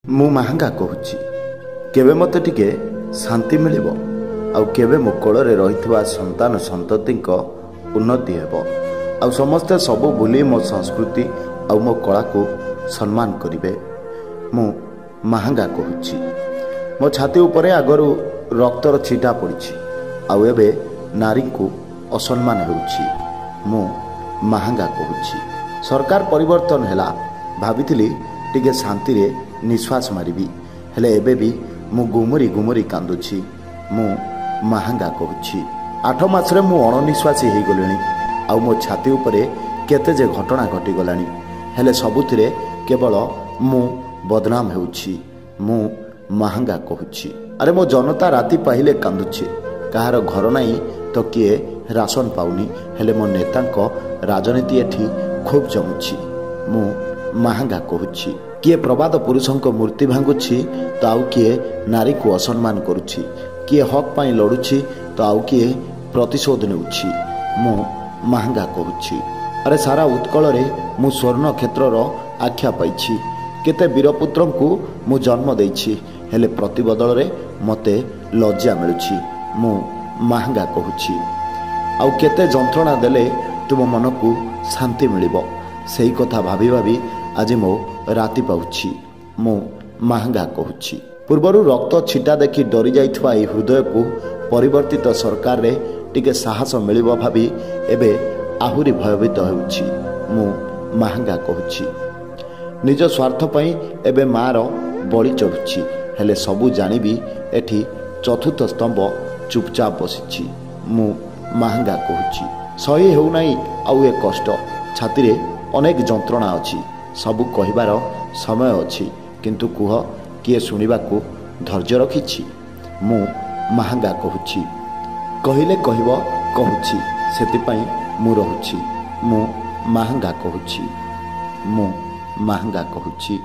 ମୁଁ ମହାଙ୍ଗା କହୁଛି, କେବେ ମୋତେ ଟିକେ ଶାନ୍ତି ମିଳିବ ଆଉ କେବେ ମୋ କୋଳରେ ରହିଥିବା ସନ୍ତାନ ସନ୍ତତିଙ୍କ ଉନ୍ନତି ହେବ ଆଉ ସମସ୍ତେ ସବୁ ଭୁଲି ମୋ ସଂସ୍କୃତି ଆଉ ମୋ କଳାକୁ ସମ୍ମାନ କରିବେ। ମୁଁ ମହାଙ୍ଗା କହୁଛି। ମୋ ଛାତି ଉପରେ ଆଗରୁ ରକ୍ତର ଛିଟା ପଡ଼ିଛି ଆଉ ଏବେ ନାରୀଙ୍କୁ ଅସମ୍ମାନ ହେଉଛି। ମୁଁ ମହାଙ୍ଗା କହୁଛି। ସରକାର ପରିବର୍ତ୍ତନ ହେଲା, ଭାବିଥିଲି ଟିକେ ଶାନ୍ତିରେ ନିଶ୍ୱାସ ମାରିବି, ହେଲେ ଏବେ ବି ମୁଁ ଗୁମୁରି ଗୁମୁରି କାନ୍ଦୁଛି। ମୁଁ ମହାଙ୍ଗା କହୁଛି। 8 ମାସରେ ମୁଁ ଅଣନିଶ୍ୱାସୀ ହୋଇଗଲିଣି ଆଉ ମୋ ଛାତି ଉପରେ କେତେ ଯେ ଘଟଣା ଘଟିଗଲାଣି, ହେଲେ ସବୁଥିରେ କେବଳ ମୁଁ ବଦନାମ ହେଉଛି। ମୁଁ ମହାଙ୍ଗା କହୁଛି। ଆରେ ମୋ ଜନତା ରାତି ପାହିଲେ କାନ୍ଦୁଛି, କାହାର ଘର ନାହିଁ ତ କିଏ ରାସନ ପାଉନି, ହେଲେ ମୋ ନେତାଙ୍କ ରାଜନୀତି ଏଠି ଖୁବ୍ ଜମୁଛି। ମୁଁ ମହାଙ୍ଗା କହୁଛି। କିଏ ପ୍ରବାଦ ପୁରୁଷଙ୍କ ମୂର୍ତ୍ତି ଭାଙ୍ଗୁଛି ତ ଆଉ କିଏ ନାରୀକୁ ଅସମ୍ମାନ କରୁଛି, କିଏ ହକ୍ ପାଇଁ ଲଢ଼ୁଛି ତ ଆଉ କିଏ ପ୍ରତିଶୋଧ ନେଉଛି। ମୁଁ ମହାଙ୍ଗା କହୁଛି। ଆରେ ସାରା ଉତ୍କଳରେ ମୁଁ ସ୍ୱର୍ଣ୍ଣ କ୍ଷେତ୍ରର ଆଖ୍ୟା ପାଇଛି, କେତେ ବୀରପୁତ୍ରଙ୍କୁ ମୁଁ ଜନ୍ମ ଦେଇଛି, ହେଲେ ପ୍ରତିବଦଳରେ ମୋତେ ଲଜ୍ଜା ମିଳୁଛି। ମୁଁ ମହାଙ୍ଗା କହୁଛି। ଆଉ କେତେ ଯନ୍ତ୍ରଣା ଦେଲେ ତୁମ ମନକୁ ଶାନ୍ତି ମିଳିବ, ସେଇ କଥା ଭାବି ଭାବି ଆଜି ମୋ ରାତି ପାଉଛି। ମୁଁ ମହାଙ୍ଗା କହୁଛି। ପୂର୍ବରୁ ରକ୍ତ ଛିଟା ଦେଖି ଡରି ଯାଇଥିବା ଏହି ହୃଦୟକୁ ପରିବର୍ତ୍ତିତ ସରକାରରେ ଟିକେ ସାହସ ମିଳିବ ଭାବି ଏବେ ଆହୁରି ଭୟଭୀତ ହେଉଛି। ମୁଁ ମହାଙ୍ଗା କହୁଛି। ନିଜ ସ୍ୱାର୍ଥ ପାଇଁ ଏବେ ମାଆର ବଳି ଚଢ଼ୁଛି, ହେଲେ ସବୁ ଜାଣିବି ଏଠି ଚତୁର୍ଥ ସ୍ତମ୍ଭ ଚୁପଚାପ ବସିଛି। ମୁଁ ମହାଙ୍ଗା କହୁଛି। ସହି ହେଉନାହିଁ ଆଉ ଏ କଷ୍ଟ, ଛାତିରେ ଅନେକ ଯନ୍ତ୍ରଣା ଅଛି, ସବୁ କହିବାର ସମୟ ଅଛି, କିନ୍ତୁ କୁହ, କିଏ ଶୁଣିବାକୁ ଧୈର୍ଯ୍ୟ ରଖିଛି? ମୁଁ ମହାଙ୍ଗା କହୁଛି। କହିଲେ କହିବ, କହୁଛି, ସେଥିପାଇଁ ମୁଁ ରହୁଛି। ମୁଁ ମହାଙ୍ଗା କହୁଛି। ମୁଁ ମହାଙ୍ଗା କହୁଛି।